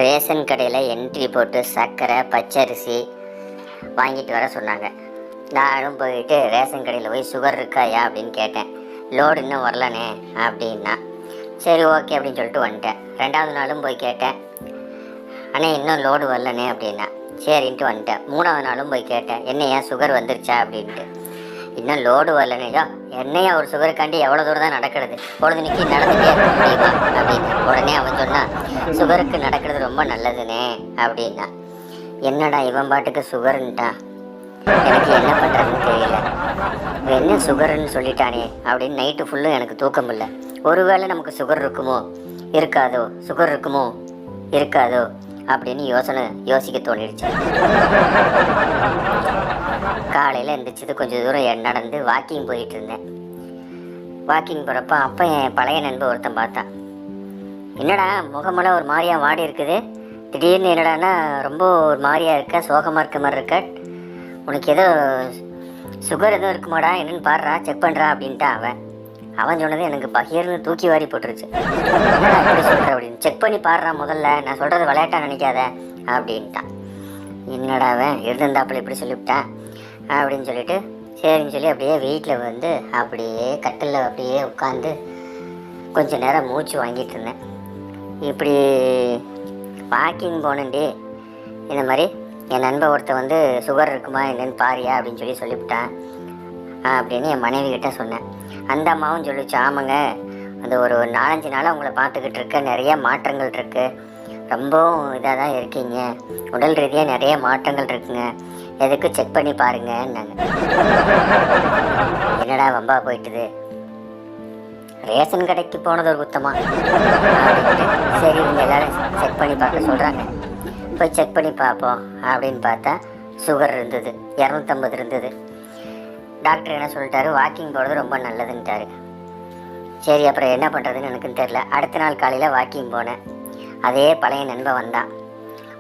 Ration கடையில் entry போட்டு சர்க்கரை பச்சரிசி வாங்கிட்டு வர சொன்னாங்க. நானும் போயிட்டு ரேஷன் கடையில் போய் சுகர் இருக்காயா அப்படின்னு கேட்டேன். லோடு இன்னும் வரலனே அப்படின்னா. சரி ஓகே அப்படின்னு சொல்லிட்டு வந்துட்டேன். ரெண்டாவது நாளும் போய் கேட்டேன். அண்ணே இன்னும் லோடு வரலனே அப்படின்னா. சரின்ட்டு வந்துட்டேன். மூணாவது நாளும் போய் கேட்டேன், என்னையா சுகர் வந்துருச்சா அப்படின்ட்டு. இன்னும் லோடு வரலனையோ, என்னையா ஒரு சுகருக்காண்டி எவ்வளோ தூரம் தான் நடக்கிறது, பொழுதுனிக்கு நடந்துட்டே இருக்க முடியுமா அப்படின்னு. உடனே அவன் சொன்னான், சுகருக்கு நடக்கிறது ரொம்ப நல்லதுனே அப்படின்னா. என்னடா இவன் பாட்டுக்கு சுகருன்ட்டான், எனக்கு என்ன பண்ணுறதுன்னு தெரியல. என்ன சுகருன்னு சொல்லிட்டானே அப்படின்னு நைட்டு ஃபுல்லும் எனக்கு தூக்கம் இல்லை. ஒருவேளை நமக்கு சுகர் இருக்குமோ இருக்காதோ, சுகர் இருக்குமோ இருக்காதோ அப்படின்னு யோசிக்க தோணிடுச்சு. காலையில் எழுந்திரிச்சது கொஞ்சம் தூரம் நடந்து வாக்கிங் போயிட்டு இருந்தேன். வாக்கிங் போகிறப்ப அப்போ என் பழைய நண்பர் ஒருத்தன் பார்த்தான். என்னடா முகமெல்லாம் ஒரு மாதிரியாக வாடி இருக்குது, திடீர்னு என்னடான்னா ரொம்ப ஒரு மாதிரியாக இருக்க, சோகமாக இருக்க மாதிரி இருக்க, உனக்கு ஏதோ சுகர் எதுவும் இருக்குமாடா, என்னன்னு பாடுறா, செக் பண்ணுறா அப்படின்ட்டா. அவன் சொன்னது எனக்கு பகிர்னு தூக்கி வாரி போட்டுருச்சு. என்னடா எப்படி சொல்கிற அப்படின்னு. செக் பண்ணி பாடுறான் முதல்ல, நான் சொல்கிறது விளையாட்டா நினைக்காத அப்படின்ட்டான். என்னடா அவன் இருந்தாப்புல இப்படி சொல்லிவிட்டான் அப்படின்னு சொல்லிட்டு சரின்னு சொல்லி அப்படியே வீட்டில் வந்து அப்படியே கட்டிலில் அப்படியே உட்காந்து கொஞ்சம் நேரம் மூச்சு வாங்கிட்டு இருந்தேன். இப்படி வாக்கிங் போனேன்டி, இந்த மாதிரி என் நண்பன் ஒருத்தர் வந்து சுகர் இருக்குமா என்னன்னு பாரியா அப்படின்னு சொல்லிவிட்டான் அப்படின்னு என் மனைவி கிட்ட சொன்னேன். அந்த அம்மாவும் சொல்லிச்சு, ஆமாங்க அந்த ஒரு 4-5 நாளாக உங்களை பார்த்துக்கிட்டு இருக்க, நிறைய மாற்றங்கள் இருக்குது, ரொம்பவும் இதாக தான் இருக்கீங்க, உடல் ரீதியாக நிறைய மாற்றங்கள் இருக்குங்க, எதுக்கு செக் பண்ணி பாருங்கன்னாங்க. என்னடா வம்பா போயிட்டுது, ரேஷன் கடைக்கு போனது ஒரு குத்தமா அப்படின்ட்டு சரி இவங்க எல்லாரும் செக் பண்ணி பார்க்க சொல்கிறாங்க, போய் செக் பண்ணி பார்ப்போம் அப்படின்னு பார்த்தா சுகர் இருந்தது, 250 இருந்தது. டாக்டர் என்ன சொல்லிட்டாரு, வாக்கிங் போகிறது ரொம்ப நல்லதுன்ட்டாரு. சரி அப்புறம் என்ன பண்ணுறதுன்னு எனக்குன்னு தெரில. அடுத்த நாள் காலையில் வாக்கிங் போனேன். அதே பழைய நண்பன் வந்தான்.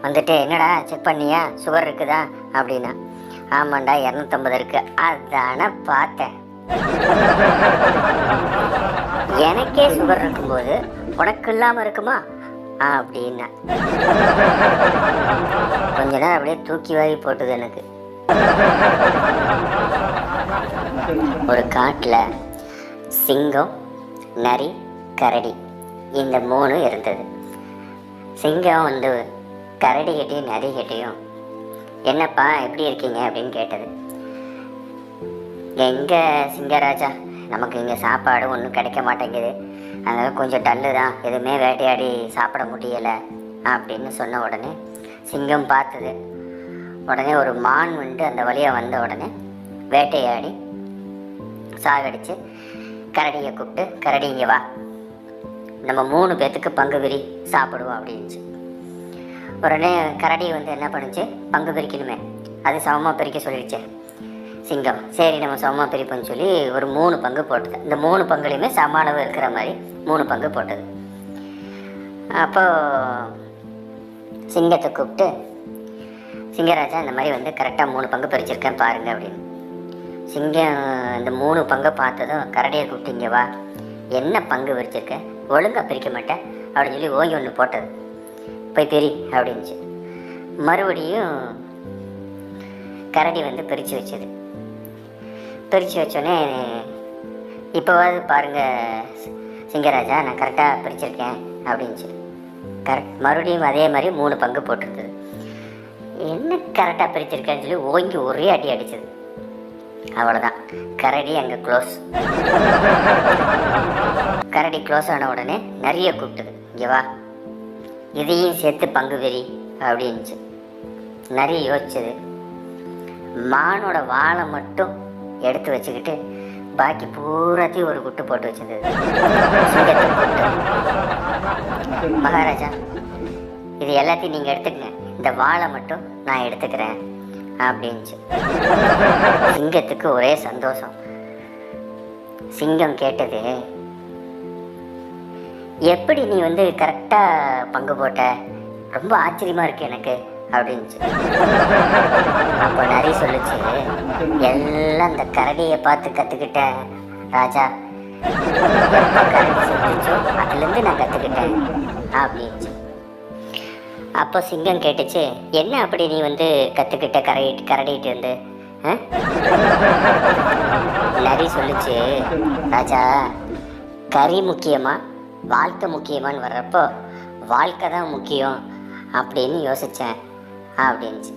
வந்துட்டு என்னடா செக் பண்ணியா, சுகர் இருக்குதா அப்படின்னா. ஆமாண்டா 250 இருக்கு. அதான பார்த்தேன், எனக்கே சுகர் இருக்கும்போது உனக்கு இல்லாமல் இருக்குமா அப்படின்னா. கொஞ்ச நேரம் அப்படியே தூக்கி வாரி போட்டுது எனக்கு. ஒரு காட்டில் சிங்கம், நரி, கரடி இந்த 3 இருந்தது. சிங்கம் வந்து கரடி கிட்டையும் நரி கிட்டையும் என்னப்பா எப்படி இருக்கீங்க அப்படின்னு கேட்டது. எங்கே சிங்கராஜா, நமக்கு இங்கே சாப்பாடு ஒன்றும் கிடைக்க மாட்டேங்குது, அதனால் கொஞ்சம் டல்லு தான், எதுவுமே வேட்டையாடி சாப்பிட முடியலை அப்படின்னு சொன்ன உடனே சிங்கம் பார்த்தது. உடனே ஒரு மான் வந்து அந்த வழியாக வந்த உடனே வேட்டையாடி சாகடிச்சு கரடியை கூப்பிட்டு, கரடி இங்கே வா, நம்ம 3 பேர்த்துக்கு பங்கு பிரி சாப்பிடுவோம் அப்படின்ச்சு. உடனே கரடி வந்து என்ன பண்ணுச்சு, பங்கு பிரிக்கணுமே, அது சமமாக பிரிக்க சொல்லிடுச்சு சிங்கம். சரி நம்ம சமமாக பிரிப்போம்னு சொல்லி ஒரு 3 பங்கு போட்டது. இந்த 3 பங்குலையுமே சம அளவு இருக்கிற மாதிரி 3 பங்கு போட்டது. அப்போது சிங்கத்தை கூப்பிட்டு, சிங்கராஜா இந்த மாதிரி வந்து கரெக்டாக 3 பங்கு பிரிச்சிருக்கேன் பாருங்கள் அப்படின்னு. சிங்கம் இந்த 3 பங்கை பார்த்ததும் கரடியை கூப்பிட்டு, இங்கே வா, என்ன பங்கு பிரிச்சிருக்க, ஒழுங்காக பிரிக்க மாட்டேன் அப்படின்னு சொல்லி ஓங்கி ஒன்று போட்டது. போய் பிரி அப்படின்ச்சு. மறுபடியும் கரடி வந்து பிரித்து வச்சது. பிரித்து வச்சோடனே இப்போவாது பாருங்கள் சிங்கராஜா நான் கரெக்டாக பிரிச்சிருக்கேன் அப்படின்ச்சு. மறுபடியும் அதே மாதிரி 3 பங்கு போட்டிருந்தது. என்ன கரெக்டாக பிரிச்சிருக்கேன்னு சொல்லி ஓங்கி ஒரே அடி அடிச்சது. அவ்வளோதான், கரடி அங்கே க்ளோஸ். கரடி க்ளோஸ் ஆன உடனே நிறைய கூப்பிட்டது, இங்கே வா, இதையும் சேர்த்து பங்கு வெறி அப்படின்ச்சு. நிறைய யோசிச்சது. மானோட வாழை மட்டும் எடுத்து வச்சுக்கிட்டு பாக்கி பூராத்தையும் ஒரு குட்டு போட்டு வச்சிருந்தது. சிங்கத்தை கூப்பிட்டு, மகாராஜா இது எல்லாத்தையும் நீங்கள் எடுத்துக்கங்க, இந்த வாழை மட்டும் நான் எடுத்துக்கிறேன் அப்படின்ச்சு. சிங்கத்துக்கு ஒரே சந்தோஷம். சிங்கம் கேட்டது, எப்படி நீ வந்து கரெக்டாக பங்கு போட்ட, ரொம்ப ஆச்சரியமாக இருக்கு எனக்கு அப்படின்ச்சு. அப்போ நரி சொல்லிச்சு, எல்லாம் இந்த கரடியை பார்த்து கற்றுக்கிட்ட ராஜா, எப்போ கரடி சொல்லிச்சோ அதுலேருந்து நான் கற்றுக்கிட்டேன் அப்படின்ச்சு. அப்போ சிங்கம் கேட்டுச்சு, என்ன அப்படி நீ வந்து கற்றுக்கிட்ட கரடிட்டு இருந்து ஆ? நரி சொல்லுச்சு, ராஜா, கறி முக்கியமா வாழ்க்கை முக்கியமான்னு வர்றப்போ வாழ்க்கை தான் முக்கியம் அப்படின்னு யோசித்தேன் அப்படின்ச்சு.